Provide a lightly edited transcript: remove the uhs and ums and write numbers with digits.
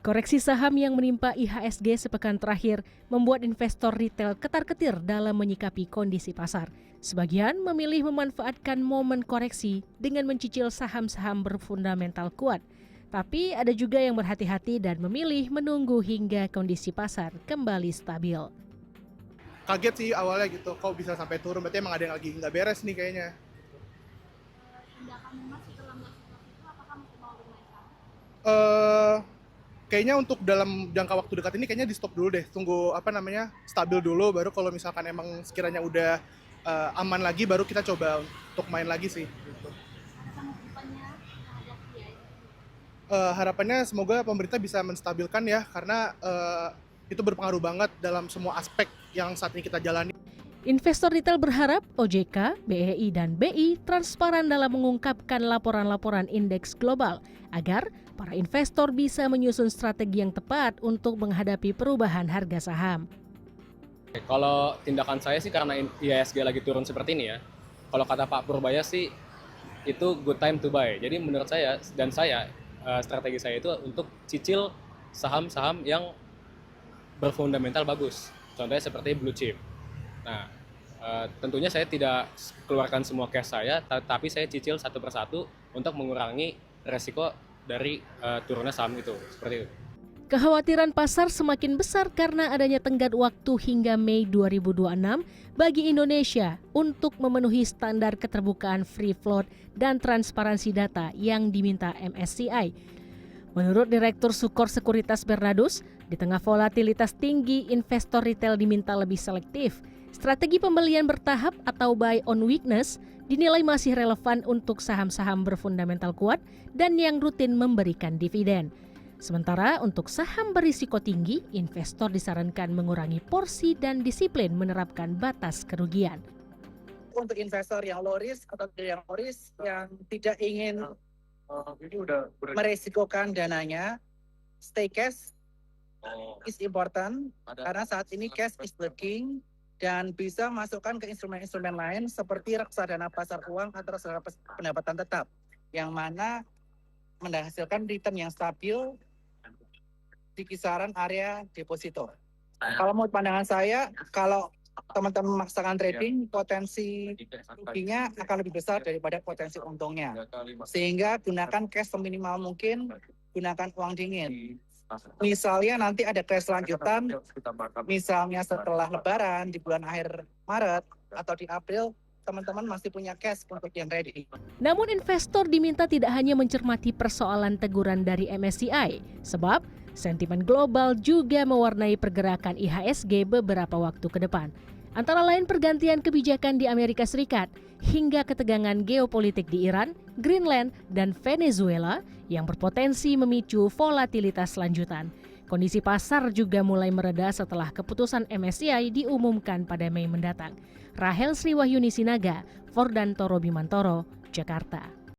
Koreksi saham yang menimpa IHSG sepekan terakhir membuat investor retail ketar-ketir dalam menyikapi kondisi pasar. Sebagian memilih memanfaatkan momen koreksi dengan mencicil saham-saham berfundamental kuat. Tapi ada juga yang berhati-hati dan memilih menunggu hingga kondisi pasar kembali stabil. Kaget sih awalnya gitu, kok bisa sampai turun, berarti emang ada yang lagi nggak beres nih kayaknya. Tindakan Mas setelah melihat situasi itu, apakah mau bermain saham? Kayaknya untuk dalam jangka waktu dekat ini kayaknya di stop dulu deh, tunggu stabil dulu, baru kalau misalkan emang sekiranya udah aman lagi, baru kita coba untuk main lagi sih. Gitu. Harapannya terhadap IHSG? Harapannya semoga pemerintah bisa menstabilkan ya, karena itu berpengaruh banget dalam semua aspek yang saat ini kita jalani. Investor retail berharap OJK, BEI, dan BI transparan dalam mengungkapkan laporan-laporan indeks global agar para investor bisa menyusun strategi yang tepat untuk menghadapi perubahan harga saham. Kalau tindakan saya sih karena IHSG lagi turun seperti ini ya. Kalau kata Pak Purbaya sih itu good time to buy. Jadi menurut saya dan strategi saya itu untuk cicil saham-saham yang berfundamental bagus. Contohnya seperti blue chip. Nah, tentunya saya tidak keluarkan semua cash saya, tapi saya cicil satu persatu untuk mengurangi resiko dari turunnya saham itu, seperti itu. Kekhawatiran pasar semakin besar karena adanya tenggat waktu hingga Mei 2026 bagi Indonesia untuk memenuhi standar keterbukaan free float dan transparansi data yang diminta MSCI. Menurut Direktur Sukor Sekuritas Bernadus, di tengah volatilitas tinggi, investor retail diminta lebih selektif. Strategi pembelian bertahap atau buy on weakness dinilai masih relevan untuk saham-saham berfundamental kuat dan yang rutin memberikan dividen. Sementara untuk saham berisiko tinggi, investor disarankan mengurangi porsi dan disiplin menerapkan batas kerugian. Untuk investor yang low risk atau yang low risk yang tidak ingin meresikokan dananya, stay cash is important karena saat ini cash is the king. Dan bisa masukkan ke instrumen-instrumen lain seperti reksadana pasar uang atau reksadana pendapatan tetap, yang mana menghasilkan return yang stabil di kisaran area deposito. Kalau menurut pandangan saya, kalau teman-teman memaksakan trading, potensi ruginya akan lebih besar daripada potensi untungnya. Sehingga gunakan cash seminimal mungkin, gunakan uang dingin. Misalnya nanti ada crash lanjutan, misalnya setelah Lebaran di bulan akhir Maret atau di April, teman-teman masih punya cash untuk yang ready. Namun investor diminta tidak hanya mencermati persoalan teguran dari MSCI, sebab sentimen global juga mewarnai pergerakan IHSG beberapa waktu ke depan. Antara lain pergantian kebijakan di Amerika Serikat hingga ketegangan geopolitik di Iran, Greenland, dan Venezuela yang berpotensi memicu volatilitas lanjutan. Kondisi pasar juga mulai mereda setelah keputusan MSCI diumumkan pada Mei mendatang. Rahel Sriwahyuni Sinaga, Fordantoro Bimantoro, Jakarta.